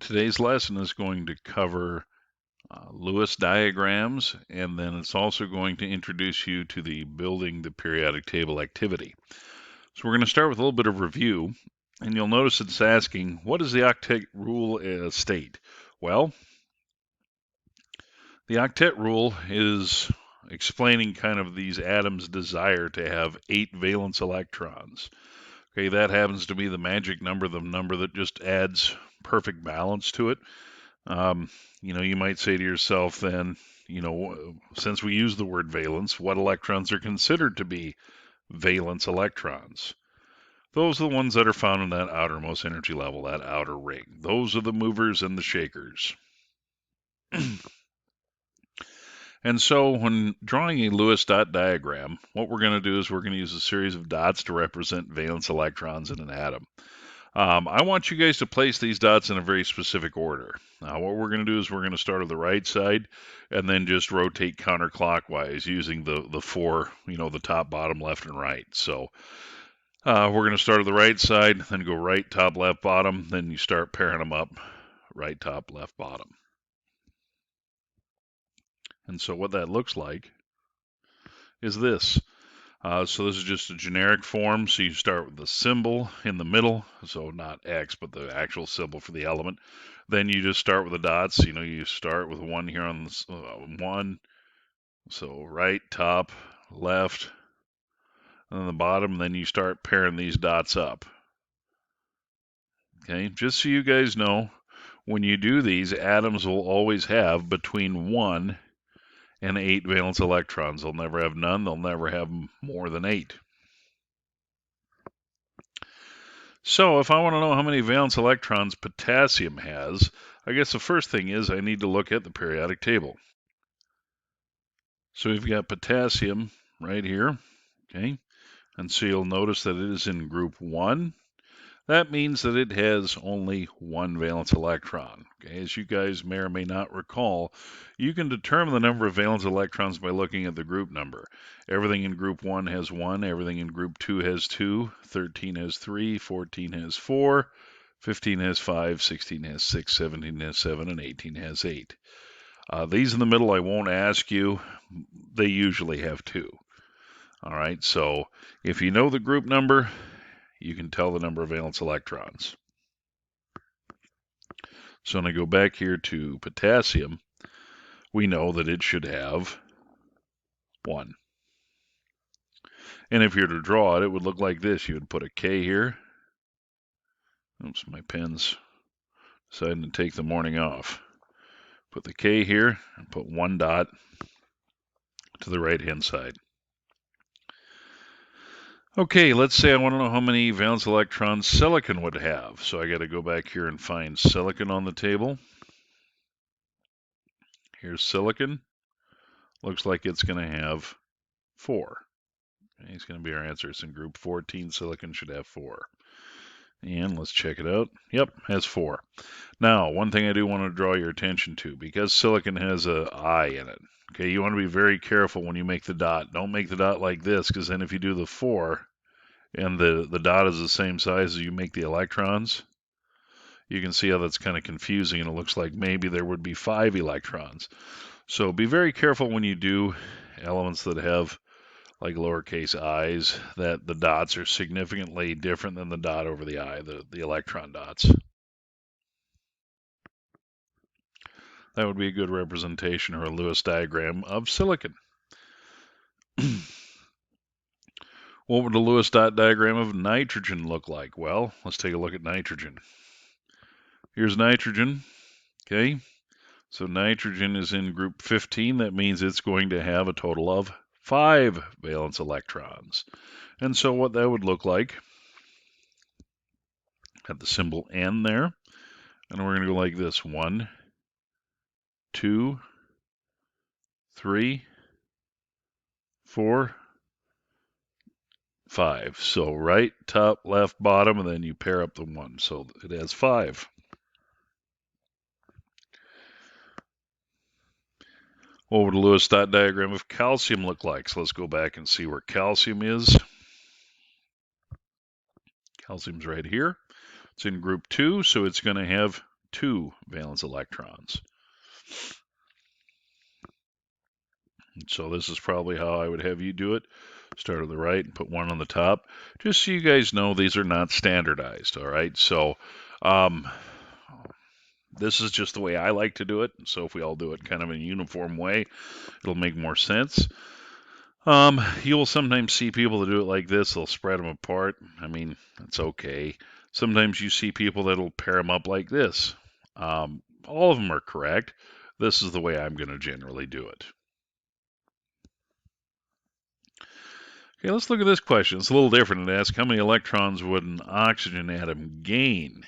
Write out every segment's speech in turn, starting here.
Today's lesson is going to cover Lewis diagrams, and then it's also going to introduce you to the building the periodic table activity. So we're going to start with a little bit of review, and you'll notice it's asking, what does the octet rule state? Well, the octet rule is explaining kind of these atoms' desire to have 8 valence electrons. Okay, that happens to be the magic number, the number that just adds perfect balance to it. You might say to yourself then, since we use the word valence, what electrons are considered to be valence electrons? Those are the ones that are found in that outermost energy level, that outer ring. Those are the movers and the shakers. And so when drawing a Lewis dot diagram, what we're going to do is we're going to use a series of dots to represent valence electrons in an atom. I want you guys to place these dots in a very specific order. What we're going to do is we're going to start on the right side and then just rotate counterclockwise using the four, the top, bottom, left, and right. So we're going to start on the right side, then go right, top, left, bottom. Then you start pairing them up, right, top, left, bottom. And so what that looks like is this. So this is just a generic form. So you start with the symbol in the middle. So not X, but the actual symbol for the element. Then you just start with the dots. You start with one here on this, one. So right, top, left, and then the bottom. Then you start pairing these dots up. Okay, just so you guys know, when you do these, atoms will always have between 1 and 8 valence electrons. They'll never have none. They'll never have more than 8. So if I want to know how many valence electrons potassium has, I guess the first thing is I need to look at the periodic table. So we've got potassium right here, okay? And so you'll notice that it is in group 1. That means that it has only 1 valence electron. Okay? As you guys may or may not recall, you can determine the number of valence electrons by looking at the group number. Everything in group 1 has 1, everything in group 2 has 2, 13 has 3, 14 has 4, 15 has 5, 16 has 6, 17 has 7, and 18 has 8. These in the middle I won't ask you. They usually have 2. All right, so if you know the group number, you can tell the number of valence electrons. So when I go back here to potassium, we know that it should have 1. And if you were to draw it, it would look like this. You would put a K here. Oops, my pen's deciding to take the morning off. Put the K here and put 1 dot to the right-hand side. Okay, let's say I want to know how many valence electrons silicon would have. So I got to go back here and find silicon on the table. Here's silicon. Looks like it's going to have 4. Okay, it's going to be our answer. It's in group 14. Silicon should have 4. And let's check it out. Yep, has 4. Now, one thing I do want to draw your attention to, because silicon has an I in it, okay, you want to be very careful when you make the dot. Don't make the dot like this, because then if you do the 4, and the dot is the same size as you make the electrons, you can see how that's kind of confusing, and it looks like maybe there would be 5 electrons. So be very careful when you do elements that have like lowercase i's, that the dots are significantly different than the dot over the I, the electron dots. That would be a good representation or a Lewis diagram of silicon. What would the Lewis dot diagram of nitrogen look like? Well, let's take a look at nitrogen. Here's nitrogen, okay? So nitrogen is in group 15. That means it's going to have a total of 5 valence electrons. And so what that would look like, have the symbol N there, and we're going to go like this: 1, 2, 3, 4, 5. So right, top, left, bottom, and then you pair up the 1. So it has 5. What would a Lewis dot diagram of calcium look like? So let's go back and see where calcium is. Calcium's right here. It's in group 2, so it's going to have 2 valence electrons. So this is probably how I would have you do it. Start on the right and put 1 on the top. Just so you guys know, these are not standardized, all right? So this is just the way I like to do it. So if we all do it kind of in a uniform way, it'll make more sense. You will sometimes see people that do it like this. They'll spread them apart. I mean, it's okay. Sometimes you see people that'll pair them up like this. All of them are correct. This is the way I'm going to generally do it. Okay, let's look at this question. It's a little different. It asks, how many electrons would an oxygen atom gain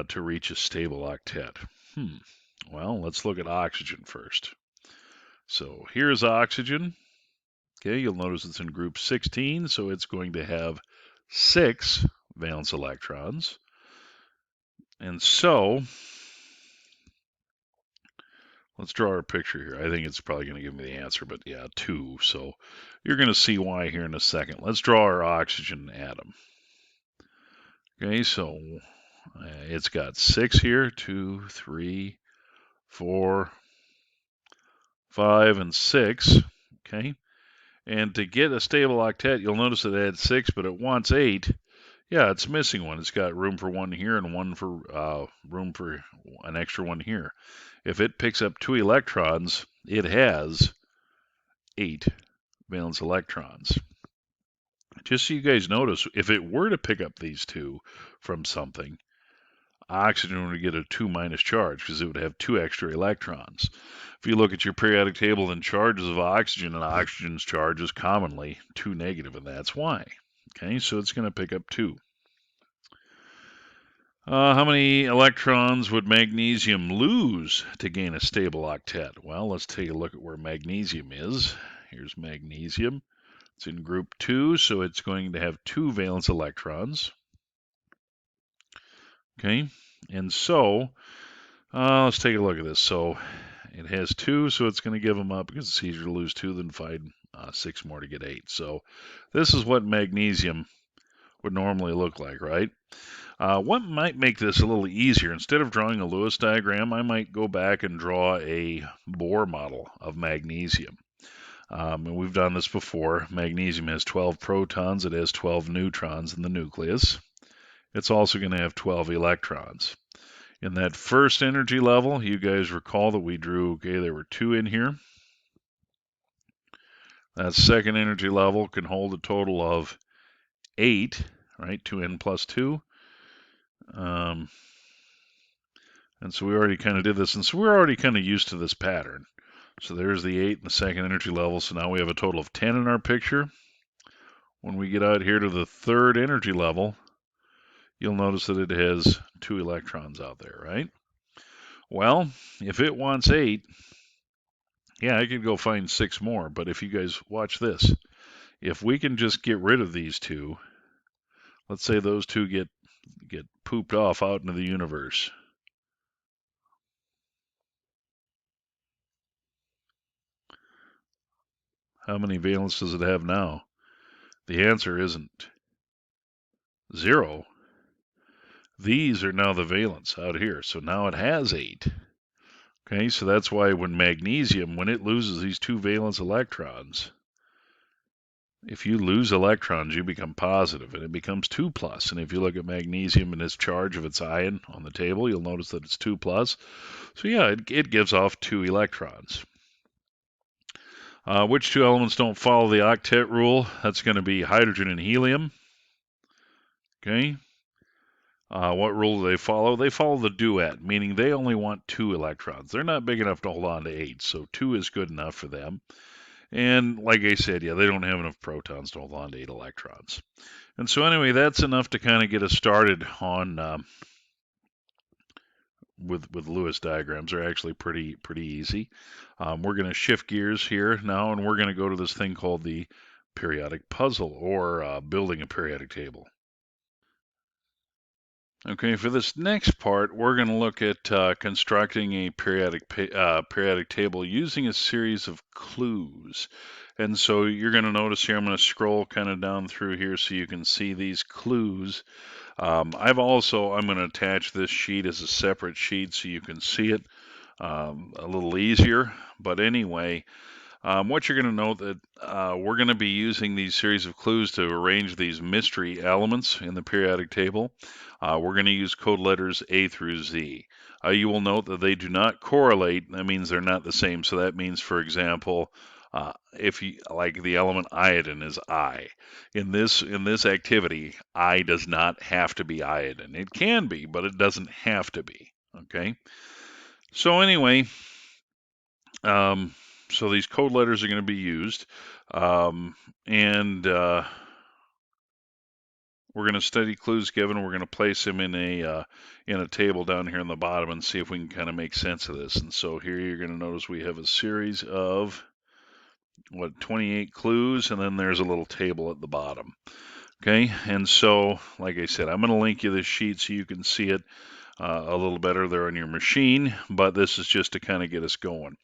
to reach a stable octet? Well, let's look at oxygen first. So here's oxygen. Okay, you'll notice it's in group 16, so it's going to have 6 valence electrons. And so, let's draw our picture here. I think it's probably going to give me the answer, but yeah, 2. So you're going to see why here in a second. Let's draw our oxygen atom. Okay, so it's got 6 here, 2, 3, 4, 5, and 6. Okay, and to get a stable octet, you'll notice it had 6, but it wants 8. Yeah, it's missing one. It's got room for 1 here and room for an extra 1 here. If it picks up 2 electrons, it has 8 valence electrons. Just so you guys notice, if it were to pick up these 2 from something, oxygen would get a 2 minus charge because it would have 2 extra electrons. If you look at your periodic table, then charges of oxygen and oxygen's charge is commonly 2 negative, and that's why. Okay, so it's going to pick up 2. How many electrons would magnesium lose to gain a stable octet? Well, let's take a look at where magnesium is. Here's magnesium. It's in group 2, so it's going to have 2 valence electrons. Okay, and so let's take a look at this. So it has 2, so it's going to give them up because it's easier to lose 2 than find 6 more to get 8. So this is what magnesium would normally look like, right? What might make this a little easier, instead of drawing a Lewis diagram, I might go back and draw a Bohr model of magnesium. And we've done this before. Magnesium has 12 protons. It has 12 neutrons in the nucleus. It's also going to have 12 electrons. In that first energy level, you guys recall that we drew, okay, there were 2 in here. That second energy level can hold a total of 8, right? 2n plus 2. And so we already kind of did this, and so we're already kind of used to this pattern. So there's the 8 in the second energy level, so now we have a total of 10 in our picture. When we get out here to the third energy level, you'll notice that it has 2 electrons out there, right? Well, if it wants 8, yeah, I could go find 6 more, but if you guys watch this, if we can just get rid of these 2, let's say those 2 get pooped off out into the universe. How many valence does it have now? The answer isn't 0. These are now the valence out here, so now it has 8. Okay, so that's why when magnesium, when it loses these 2 valence electrons, if you lose electrons, you become positive, and it becomes 2 plus. And if you look at magnesium and its charge of its ion on the table, you'll notice that it's 2 plus. So yeah, it gives off 2 electrons. Which 2 elements don't follow the octet rule? That's going to be hydrogen and helium. Okay. What rule do they follow? They follow the duet, meaning they only want 2 electrons. They're not big enough to hold on to 8, so 2 is good enough for them. And like I said, yeah, they don't have enough protons to hold on to 8 electrons. And so anyway, that's enough to kind of get us started on with Lewis diagrams. They're actually pretty easy. We're going to shift gears here now, and we're going to go to this thing called the periodic puzzle, or building a periodic table. Okay, for this next part, we're going to look at constructing a periodic table using a series of clues. And so you're going to notice here, I'm going to scroll kind of down through here so you can see these clues. I'm going to attach this sheet as a separate sheet so you can see it a little easier. But anyway, what you're going to note that we're going to be using these series of clues to arrange these mystery elements in the periodic table. We're going to use code letters A through Z. You will note that they do not correlate. That means they're not the same. So that means, for example, if you like the element iodine is I. In this activity, I does not have to be iodine. It can be, but it doesn't have to be. Okay. So anyway, so these code letters are going to be used, and we're going to study clues given. We're going to place them in a table down here in the bottom and see if we can kind of make sense of this. And so here you're going to notice we have a series of 28 clues, and then there's a little table at the bottom. Okay, and so like I said, I'm going to link you this sheet so you can see it a little better there on your machine, but this is just to kind of get us going.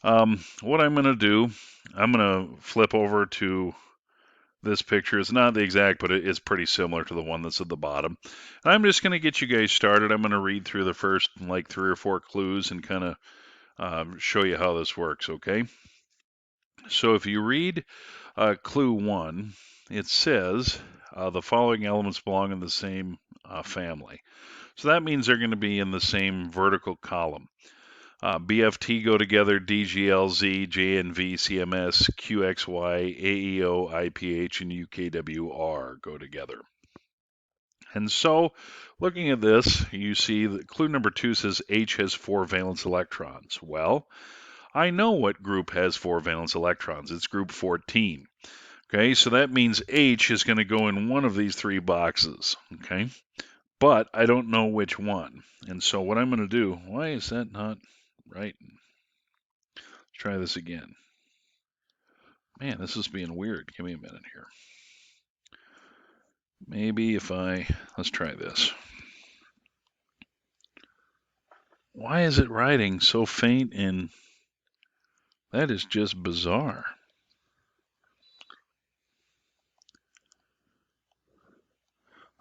What I'm going to do, I'm going to flip over to this picture. It's not the exact, but it's pretty similar to the one that's at the bottom. And I'm just going to get you guys started. I'm going to read through the first like 3 or 4 clues and kind of show you how this works, okay? So if you read clue 1, it says the following elements belong in the same family. So that means they're going to be in the same vertical column. BFT go together, DGLZ, JNV, CMS, QXY, AEO, IPH, and UKWR go together. And so, looking at this, you see that clue number 2 says H has 4 valence electrons. Well, I know what group has 4 valence electrons. It's group 14. Okay, so that means H is going to go in one of these 3 boxes. Okay, but I don't know which one. And so what I'm going to do, why is that not right? Let's try this again. Man, this is being weird. Give me a minute here. Maybe let's try this. Why is it writing so faint? And that is just bizarre.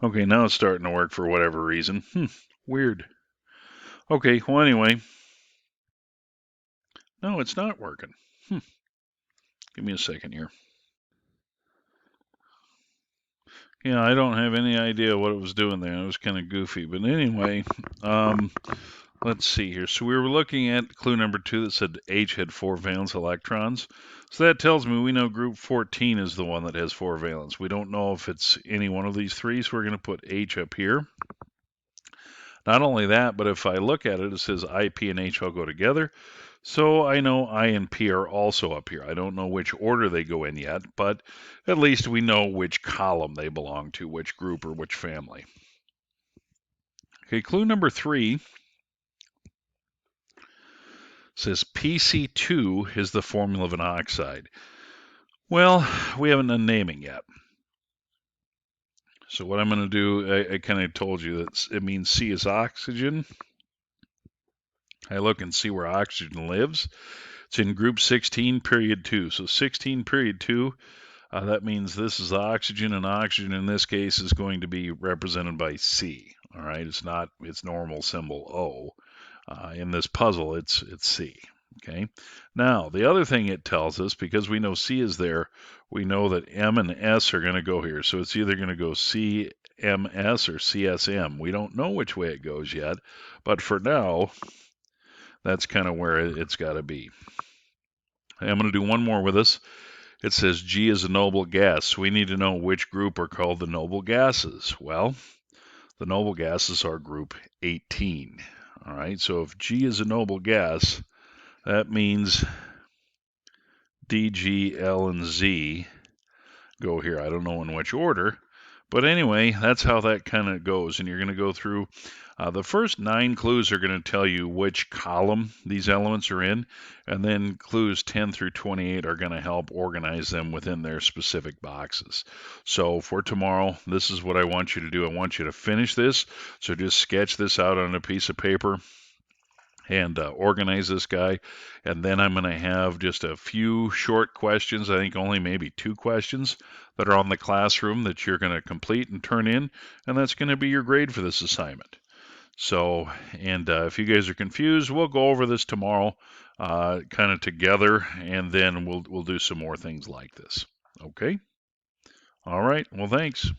Okay, now it's starting to work for whatever reason. Weird. Okay, well, anyway. No, it's not working. Give me a second here. Yeah, I don't have any idea what it was doing there. It was kind of goofy. But anyway, let's see here. So we were looking at clue number 2 that said H had 4 valence electrons. So that tells me we know group 14 is the one that has 4 valence. We don't know if it's any one of these 3, so we're going to put H up here. Not only that, but if I look at it, it says I, P, and H all go together. So I know I and P are also up here. I don't know which order they go in yet, but at least we know which column they belong to, which group or which family. Okay, clue number 3 says PC2 is the formula of an oxide. Well, we haven't done naming yet. So what I'm going to do, I kind of told you that it means C is oxygen. I look and see where oxygen lives. It's in group 16, period 2. So 16, period 2, that means this is oxygen, and oxygen in this case is going to be represented by C. All right, it's not its normal symbol O. In this puzzle, it's C. Okay. Now, the other thing it tells us, because we know C is there, we know that M and S are going to go here. So it's either going to go CMS or CSM. We don't know which way it goes yet, but for now, that's kind of where it's got to be. I'm going to do one more with us. It says G is a noble gas. We need to know which group are called the noble gases. Well, the noble gases are group 18. All right, so if G is a noble gas, that means D, G, L, and Z go here. I don't know in which order, but anyway, that's how that kind of goes. And you're going to go through the first 9 clues are going to tell you which column these elements are in, and then clues 10 through 28 are going to help organize them within their specific boxes. So for tomorrow, this is what I want you to do. I want you to finish this. So just sketch this out on a piece of paper. and organize this guy. And then I'm going to have just a few short questions, I think only maybe 2 questions that are on the classroom that you're going to complete and turn in, and that's going to be your grade for this assignment. So, and if you guys are confused, we'll go over this tomorrow kind of together, and then we'll do some more things like this. Okay? All right. Well, thanks.